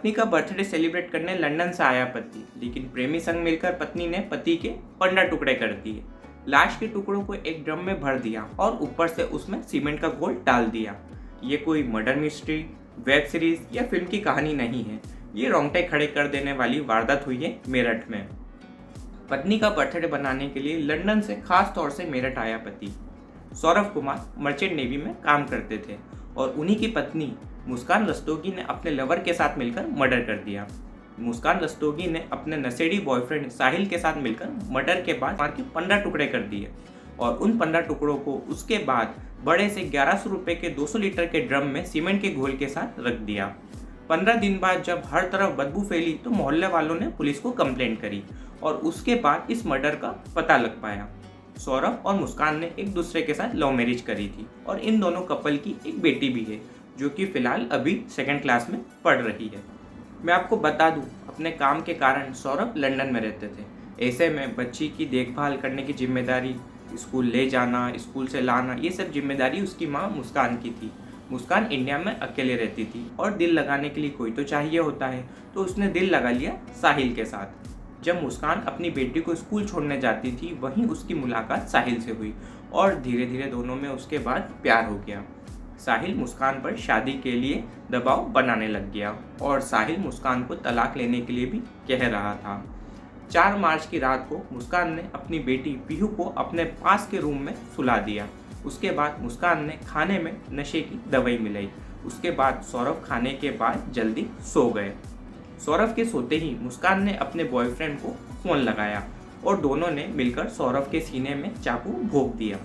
पत्नी का birthday celebrate करने लंदन से आया पति, लेकिन प्रेमी संग मिलकर पत्नी ने पति के 15 टुकड़े कर दिए। लाश के टुकड़ों को एक ड्रम में भर दिया और ऊपर से उसमें सीमेंट का घोल डाल दिया। ये कोई मर्डर मिस्ट्री, वेब सीरीज या फिल्म की कहानी नहीं है। ये रोंगटे खड़े कर देने वाली वारदात हुई है मेरठ में। पत्नी का बर्थडे बनाने के लिए लंदन से खास तौर से मेरठ आया पति। सौरभ कुमार मर्चेंट नेवी में काम करते थे और उन्हीं की पत्नी मुस्कान रस्तोगी ने अपने लवर के साथ मिलकर मर्डर कर दिया। मुस्कान रस्तोगी ने अपने नशेड़ी बॉयफ्रेंड साहिल के साथ मिलकर मर्डर के बाद मार के 15 टुकड़े कर दिए और उन 15 टुकड़ों को उसके बाद बड़े से 1100 रुपये के 200 लीटर के ड्रम में सीमेंट के घोल के साथ रख दिया। 15 दिन बाद जब हर तरफ बदबू फैली तो मोहल्ले वालों ने पुलिस को कंप्लेंट करी और उसके बाद इस मर्डर का पता लग पाया। सौरभ और मुस्कान ने एक दूसरे के साथ लव मैरिज करी थी और इन दोनों कपल की एक बेटी भी है जो कि फिलहाल अभी 2nd क्लास में पढ़ रही है। मैं आपको बता दूं, अपने काम के कारण सौरभ लंदन में रहते थे। ऐसे में बच्ची की देखभाल करने की जिम्मेदारी, स्कूल ले जाना, स्कूल से लाना, ये सब जिम्मेदारी उसकी माँ मुस्कान की थी। मुस्कान इंडिया में अकेले रहती थी और दिल लगाने के लिए कोई तो चाहिए होता है, तो उसने दिल लगा लिया साहिल के साथ। जब मुस्कान अपनी बेटी को स्कूल छोड़ने जाती थी वहीं उसकी मुलाकात साहिल से हुई और धीरे धीरे दोनों में उसके बाद प्यार हो गया। साहिल मुस्कान पर शादी के लिए दबाव बनाने लग गया और साहिल मुस्कान को तलाक लेने के लिए भी कह रहा था। 4 मार्च की रात को मुस्कान ने अपनी बेटी पीहू को अपने पास के रूम में सुला दिया। उसके बाद मुस्कान ने खाने में नशे की दवाई मिलाई। उसके बाद सौरभ खाने के बाद जल्दी सो गए। सौरभ के सोते ही मुस्कान ने अपने बॉयफ्रेंड को फ़ोन लगाया और दोनों ने मिलकर सौरभ के सीने में चाकू भोंक दिया।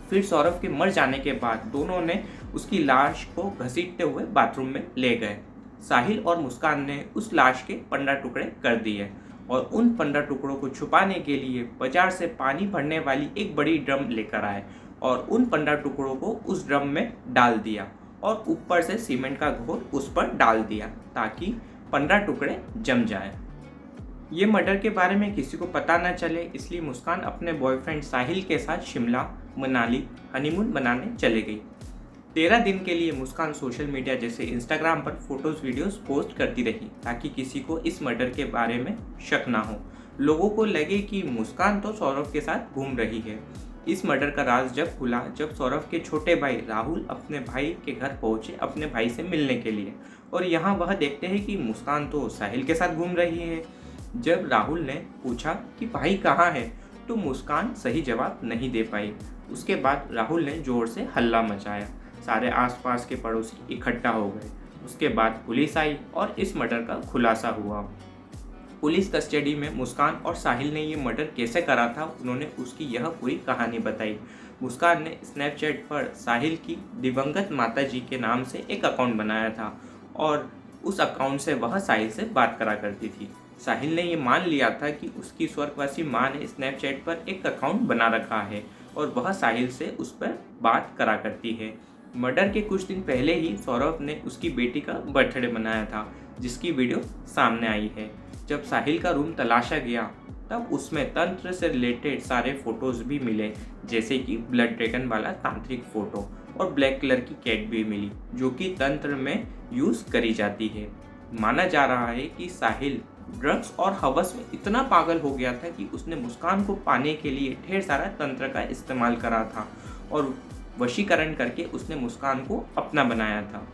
फिर सौरभ के मर जाने के बाद दोनों ने उसकी लाश को घसीटते हुए बाथरूम में ले गए। साहिल और मुस्कान ने उस लाश के 15 टुकड़े कर दिए और उन 15 टुकड़ों को छुपाने के लिए बाजार से पानी भरने वाली एक बड़ी ड्रम लेकर आए और उन 15 टुकड़ों को उस ड्रम में डाल दिया और ऊपर से सीमेंट का घोल उस पर डाल दिया ताकि 15 टुकड़े जम जाएं। ये मर्डर के बारे में किसी को पता न चले, इसलिए मुस्कान अपने बॉयफ्रेंड साहिल के साथ शिमला, मनाली हनीमून बनाने चले गई। 13 दिन के लिए मुस्कान सोशल मीडिया जैसे इंस्टाग्राम पर फोटोज़ वीडियोस पोस्ट करती रही ताकि किसी को इस मर्डर के बारे में शक ना हो। लोगों को लगे कि मुस्कान तो सौरभ के साथ घूम रही है। इस मर्डर का राज जब खुला जब सौरभ के छोटे भाई राहुल अपने भाई के घर पहुंचे अपने भाई से मिलने के लिए और यहाँ वह देखते हैं कि मुस्कान तो साहिल के साथ घूम रही है। जब राहुल ने पूछा कि भाई कहाँ है तो मुस्कान सही जवाब नहीं दे पाई। उसके बाद राहुल ने जोर से हल्ला मचाया। सारे आसपास के पड़ोसी इकट्ठा हो गए। उसके बाद पुलिस आई और इस मर्डर का खुलासा हुआ। पुलिस कस्टडी में मुस्कान और साहिल ने ये मर्डर कैसे करा था उन्होंने उसकी यह पूरी कहानी बताई। मुस्कान ने स्नैपचैट पर साहिल की दिवंगत माता जी के नाम से एक अकाउंट बनाया था और उस अकाउंट से वह साहिल से बात करा करती थी। साहिल ने ये मान लिया था कि उसकी स्वर्गवासी माँ ने स्नैपचैट पर एक अकाउंट बना रखा है और वह साहिल से उस पर बात करा करती है। मर्डर के कुछ दिन पहले ही सौरभ ने उसकी बेटी का बर्थडे मनाया था जिसकी वीडियो सामने आई है। जब साहिल का रूम तलाशा गया तब उसमें तंत्र से रिलेटेड सारे फोटोज़ भी मिले, जैसे कि ब्लड ड्रैगन वाला तांत्रिक फ़ोटो और ब्लैक कलर की कैट भी मिली जो कि तंत्र में यूज़ करी जाती है। माना जा रहा है कि साहिल ड्रग्स और हवस में इतना पागल हो गया था कि उसने मुस्कान को पाने के लिए ढेर सारा तंत्र का इस्तेमाल करा था और वशीकरण करके उसने मुस्कान को अपना बनाया था।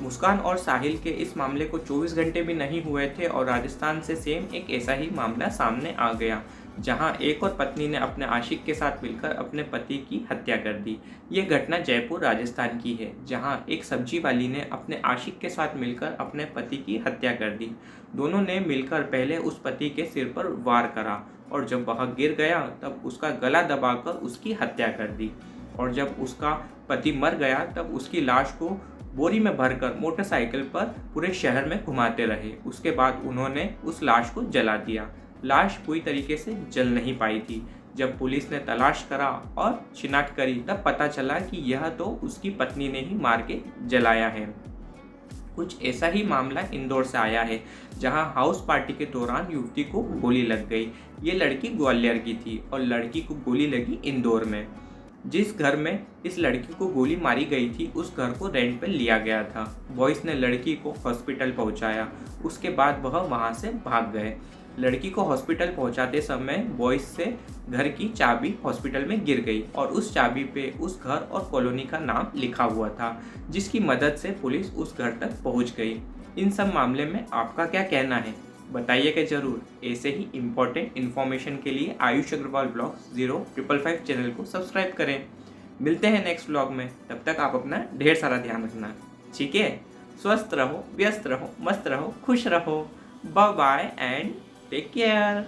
मुस्कान और साहिल के इस मामले को 24 घंटे भी नहीं हुए थे और राजस्थान से सेम एक ऐसा ही मामला सामने आ गया जहां एक और पत्नी ने अपने आशिक के साथ मिलकर अपने पति की हत्या कर दी। ये घटना जयपुर राजस्थान की है जहां एक सब्जी वाली ने अपने आशिक के साथ मिलकर अपने पति की हत्या कर दी। दोनों ने मिलकर पहले उस पति के सिर पर वार करा और जब वह गिर गया तब उसका गला दबाकर उसकी हत्या कर दी और जब उसका पति मर गया तब उसकी लाश को बोरी में भरकर मोटरसाइकिल पर पूरे शहर में घुमाते रहे। उसके बाद उन्होंने उस लाश को जला दिया। लाश पूरी तरीके से जल नहीं पाई थी। जब पुलिस ने तलाश करा और शिनाख्त करी तब पता चला कि यह तो उसकी पत्नी ने ही मार के जलाया है। कुछ ऐसा ही मामला इंदौर से आया है जहां हाउस पार्टी के दौरान युवती को गोली लग गई। ये लड़की ग्वालियर की थी और लड़की को गोली लगी इंदौर में। जिस घर में इस लड़की को गोली मारी गई थी उस घर को रेंट पे लिया गया था। बॉयज़ ने लड़की को हॉस्पिटल पहुंचाया, उसके बाद वह वहां से भाग गए। लड़की को हॉस्पिटल पहुंचाते समय बॉयज़ से घर की चाबी हॉस्पिटल में गिर गई और उस चाबी पे उस घर और कॉलोनी का नाम लिखा हुआ था, जिसकी मदद से पुलिस उस घर तक पहुंच गई। इन सब मामले में आपका क्या कहना है, बताइएगा ज़रूर। ऐसे ही इम्पोर्टेंट इन्फॉर्मेशन के लिए आयुष अग्रवाल ब्लॉग्स 0555 चैनल को सब्सक्राइब करें। मिलते हैं नेक्स्ट ब्लॉग में, तब तक आप अपना ढेर सारा ध्यान रखना, ठीक है। स्वस्थ रहो, व्यस्त रहो, मस्त रहो, खुश रहो। Bye bye and take care.